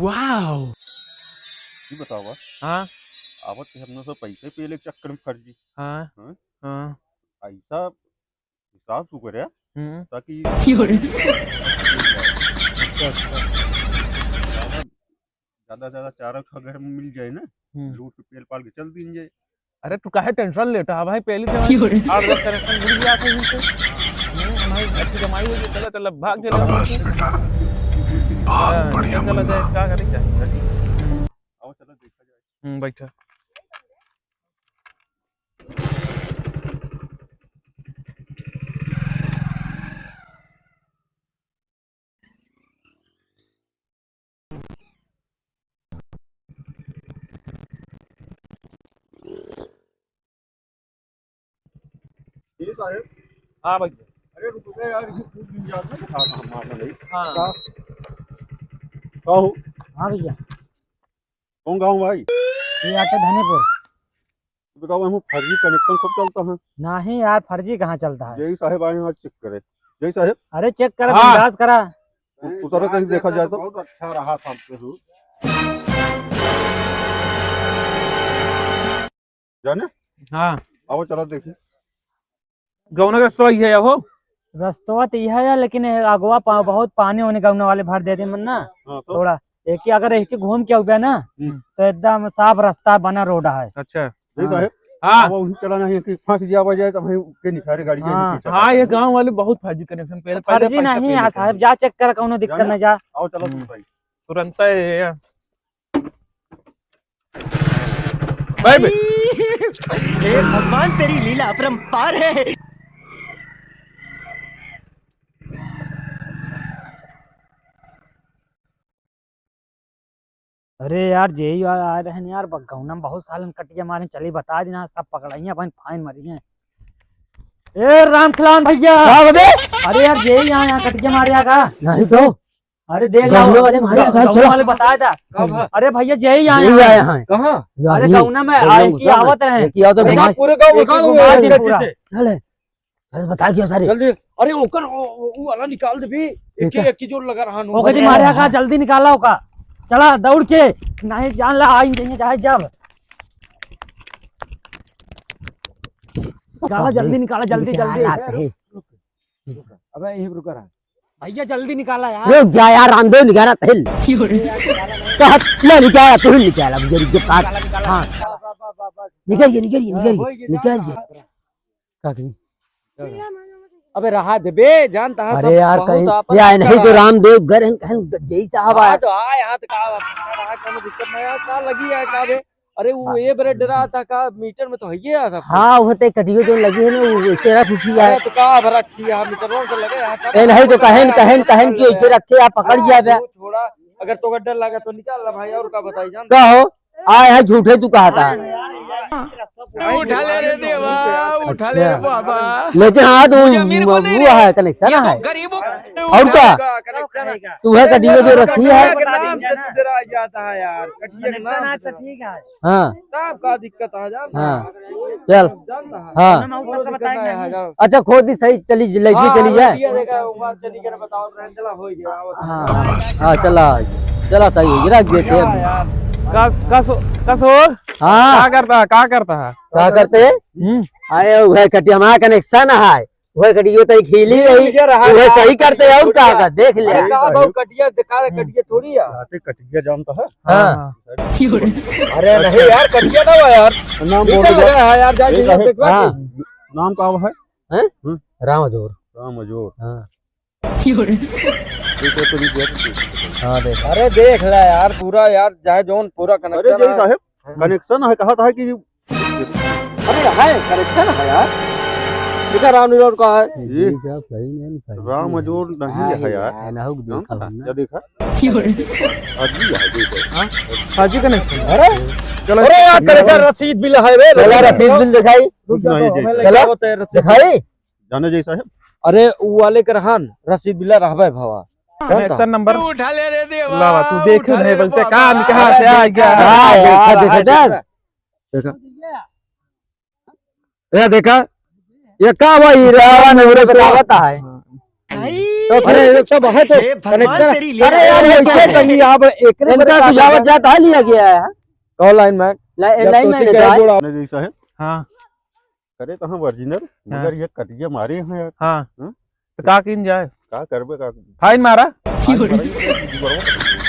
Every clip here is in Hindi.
वाओ। ये बताओ हाँ आवत के हमने सब पैसे पे ले चक्कर में फर्जी हाँ हाँ? हाँ ऐसा हिसाब तू करे ताकि अच्छा अच्छा ज्यादा चारा अगर मिल जाए ना लूट के पेल पाल के चल दिन जाए। अरे तू काहे टेंशन लेता है भाई, पहले से हमारी 8-10 कनेक्शन जुड़ गया था इनसे। हमारी अच्छी कमाई होगी, चलो चलो भाग चलो बस बेटा, बहुत बढ़िया चलो मुन्ना। क्या करेंगे। आओ चलो देखा जाए। बैठा ये साहब हाँ भाई अरे रुक गए यार ये खूब दिन याद है कहा हम मारना नहीं हाँ कहो हाँ भैया, कौन गाँव भाई ये आटे धनीपुर। बताओ हम फर्जी कनेक्शन खूब चलता है। नहीं यार, फर्जी कहाँ चलता है। जय साहब आए हैं आज चेक करे। जय साहब अरे चेक कर, हाँ। बिंदास करा। उतर कहीं देखा जाए तो बहुत अच्छा रहा था हमसे जाने हाँ आओ चलो देखिए। गौना का रास्ता ये है हो। रस्तवा तो यह है, लेकिन अगवा बहुत पानी होने का वाले भर देते मन ना हाँ तो थोड़ा। एक ही अगर एक ही घूम के गया ना तो एकदम साफ रास्ता बना रोड है। अच्छा जय साहब हाँ वो चलाना है कि फांस दिया बजाए तो भाई के निखारे गाड़ी हाँ। हाँ ये गांव वाले बहुत फर्जी कनेक्शन पहले फर्जी नहीं है साहब, जा चेक कर, कोनो दिक्कत नहीं, जा। आओ चलो भाई तुरंत है भाई भाई। हे भगवान, तेरी लीला अपरंपार है। अरे यार जेई आ रहे हैं यार, गौना में बहुत साल कटिया मारे, चली बता देना, सब पकड़ाइए अपन फाइन मारी है। ए राम खिलावन भैया, अरे यार जेई यहाँ कटिया मारे का नहीं तो। अरे देख लो वाले वाले बताया था। अरे भैया जेई आए हैं कहाँ? अरे गौना में आए की आवत रहे पूरे गांव घुमा दी पूरा। बता क्यों सारे जल्दी। अरे ओकर वो वाला निकाल दे भी, एक ही जोड़ लगा रहा हूं। ओके जी मारे का, जल्दी निकाला होगा, चला दौड़ के, नहीं जान ला आई चाहिए चाहे जब। निकाला जल्दी, निकाला जल्दी जल्दी। अबे एक रुक रहा भैया जल्दी निकाला यार। रुक जा यार, रामदेव निकाला तहिल निकाला तू निकाला मुझे जो काट। हाँ निकलिए निकलिए निकलिए निकलिए। अबे रहा दे बे, जानता है अरे यार कहीं या नहीं तो रामदेव घर जय साहब आया तो आ यहाँ तो का रहा, कोनो दिक्कत नहीं है, का लगी है का बे। अरे वो ये बरे डरा था का मीटर में तो है ये सब। हाँ होते कटियो जो लगी है ना वो चेहरा टूटी है तो का भरा की हम मीटर से लगे यहाँ ए नहीं तो कहन कहन कहन की ऐसे रखे आप पकड़ जाए थोड़ा। अगर तो डर लगा तो निकाल ला भाई, और का बताई जान कहो आए है झूठे तू कहा था। उठा ले रे देवा, उठा ले रे बाबा। लेकिन हाँ तो वो है कनेक्शन है गरीबों और क्या कनेक्शन है। तू है कटियो जो रखी है नाम से तू डरा जाता है यार, कटिया के नाम तो ठीक है। हाँ सब का दिक्कत आ जान। हाँ चल जानता है हाँ अच्छा खोद दी सही चली लगी चली जाए। चली कर बताओ चला हो गया। हाँ हाँ चला चला सही रख देते हैं। कसोर हाँ क्या करता है क्या करते आए वह कटिया हमारा कनेक्शन है वह कटियो तो खीली रही वह सही करते हैं और क्या कर देख ले। कटिया दिखा दे, कटिया थोड़ी है। कटिया जानता है। हाँ अरे नहीं यार कटिया ना हुआ यार, नाम बोल है यार जा। हाँ नाम का है रामजोर राम अजोर। हाँ हाँ देख अरे देख ले यार पूरा यार चाहे जोन पूरा अरे कनेक्शन जय साहब कनेक्शन है कहा था कि अरे है कनेक्शन है यार देखा राम निरोध का है। ये सब सही नहीं राम अजोर नहीं है यार। नहुक देखा क्या देखा अजी है देखो हाजी कनेक्शन। अरे चलो अरे यार कनेक्शन रसीद बिल है बे, चला रसीद बिल दिखाई दिखाई जाने जय साहब। अरे वो वाले कर हन रसीद बिल रहबे भवा कनेक्शन नंबर उठा ले रे देवा, लावा तू देख नहीं बोलते काम कहां से आ गया। हाँ देखा देखा ये देखा ये का भाई रावण बताता है। तो फिर तो बहुत हे भगवान तेरी लीला। अरे यार ये क्या कहीं आप इनका सुझाव जाता लिया गया है कॉल लाइन मैन लाइन में जोड़ा जी साहब हाँ करे तो हम ओरिजिनल मगर ये कटिया मारे हैं यार। हाँ हाँ? तो का किन जाए का करबे का फाइन मारा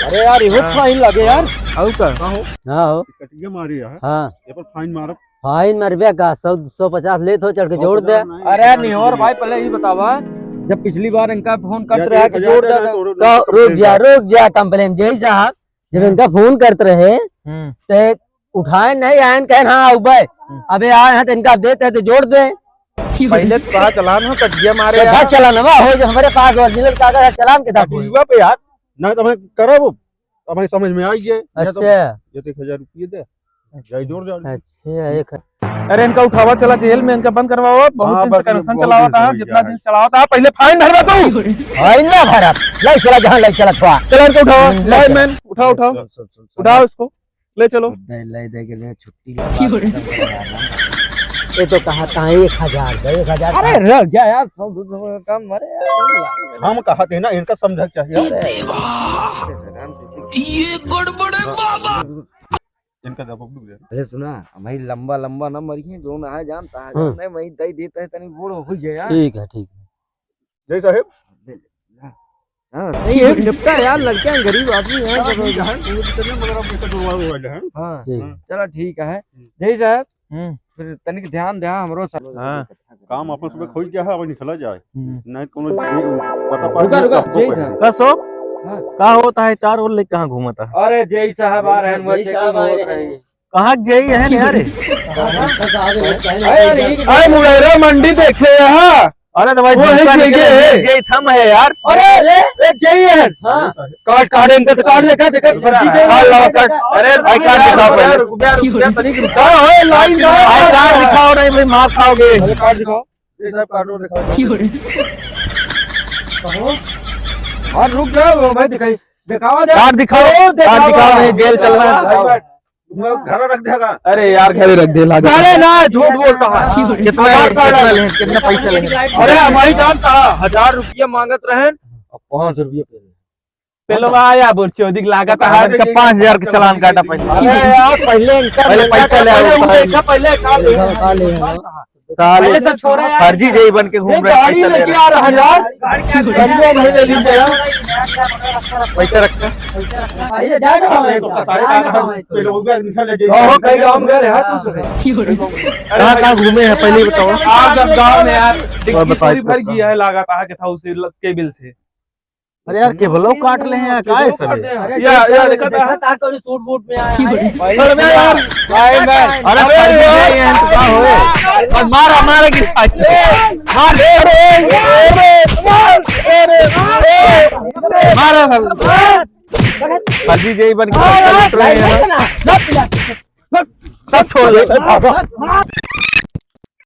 अरे यार ये फाइन लगे यार आउ का हां हो कटिया मारी है हां ये पर फाइन मारब फाइन मरबे का 150 ले तो चढ़ के जोड़ दे। अरे निहोर भाई पहले ही बतावा जब पिछली बार इनका फोन करते रहा कि जोड़ दे तो रुक जा कंप्लेन जय साहब जब इनका फोन करते रहे ते उठाए नहीं आए कहन हाँ उबे अबे आए हैं तो इनका देते हैं तो जोड़ दे। पहले तो कहा चलान हो कटिया मारे क्या चलान हो जो हमारे पास ओरिजिनल कागज है चलान के साथ हुआ पे यार ना तो हमें करब अब हमें समझ में आई है। अच्छा ये तो 1000 रुपये दे जाई जोड़ जा। अच्छा एक अरे इनका उठावा चला जेल में इनका बंद करवाओ बहुत दिन से कनेक्शन चलावा था जितना दिन चलावा था पहले फाइन भरवा तू फाइन ना भरा ले चला जहां ले चला थवा चला इनको उठाओ लाइन मैन उठाओ इसको ले चलो ले दे के ले छुट्टी ये तो कहा था 1000 अरे रख जा यार 100 कम मरे हम कहा थे ना इनका समझा चाहिए ये गड़बड़ है बाबा। इनका दबाव डूब गया। अरे सुना भाई लंबा लंबा ना मरिए जो ना है जानता है नहीं वही दई देता है तनी बूढ़ो हो जाए यार ठीक है जय साहब हां नहीं है निपटा यार लड़के हैं गरीब आदमी हैं मगर अब पैसा डुबा हुआ है। हां ठीक चलो ठीक है जय साहब फिर तनिक ध्यान दे हमरो हां काम अपन सुबह खोई क्या है अब निकला जाए नहीं कोनो पता रुका रुका जय साहब कसो का होता है तार और ले कहाँ घूमता है? अरे जय साहब आ रहे हैं वो चेकिंग हो रही है कहाँ जई है यार? अरे मुड़ेरा मंडी देखे यहाँ अरे तो भाई जय थम है यार। अरे जय है काट काट इनका तो काट देखा देखा अरे भाई कार्ड दिखाओ यार रुका लाइन कार्ड दिखाओ नहीं भाई मार खाओगे। कार्ड दिखाओ ये सब कार्ड दिखाओ और रुक जाओ भाई दिखाई दिखाओ कार्ड दिखाओ नहीं जेल चल रहा है। घर रख देगा। अरे यार घर रख दे लागे अरे ना झूठ बोलता है कितना पैसा लेंगे? अरे हमारी जानता 1000 रुपया मांगत रहे 500 रुपया पहले आया बोल 14 लागत है का 5000 का चालान काटा पहले। अरे यार पहले पैसा ले आओ पहले साले सब छोड़ा यार फर्जी जई बन के घूम रहे गाड़ी पैसा ले लेके आ रहा यार पैसा रखता कई गाँव में गए कहाँ घूमे हैं पहले ही बताओ। आप गाँव में यार बताइए डिक्की भर गया है लागत है कि था उसे केबिल से अरे यार केबलो काट ले हैं क्या है सब? या देखा था सूट बूट में आया अरे यार भाई मैं अरे फर्जी हैं तो क्या होए मारा मारा की मारा फर्जी जई बन के सब छोड़ दे।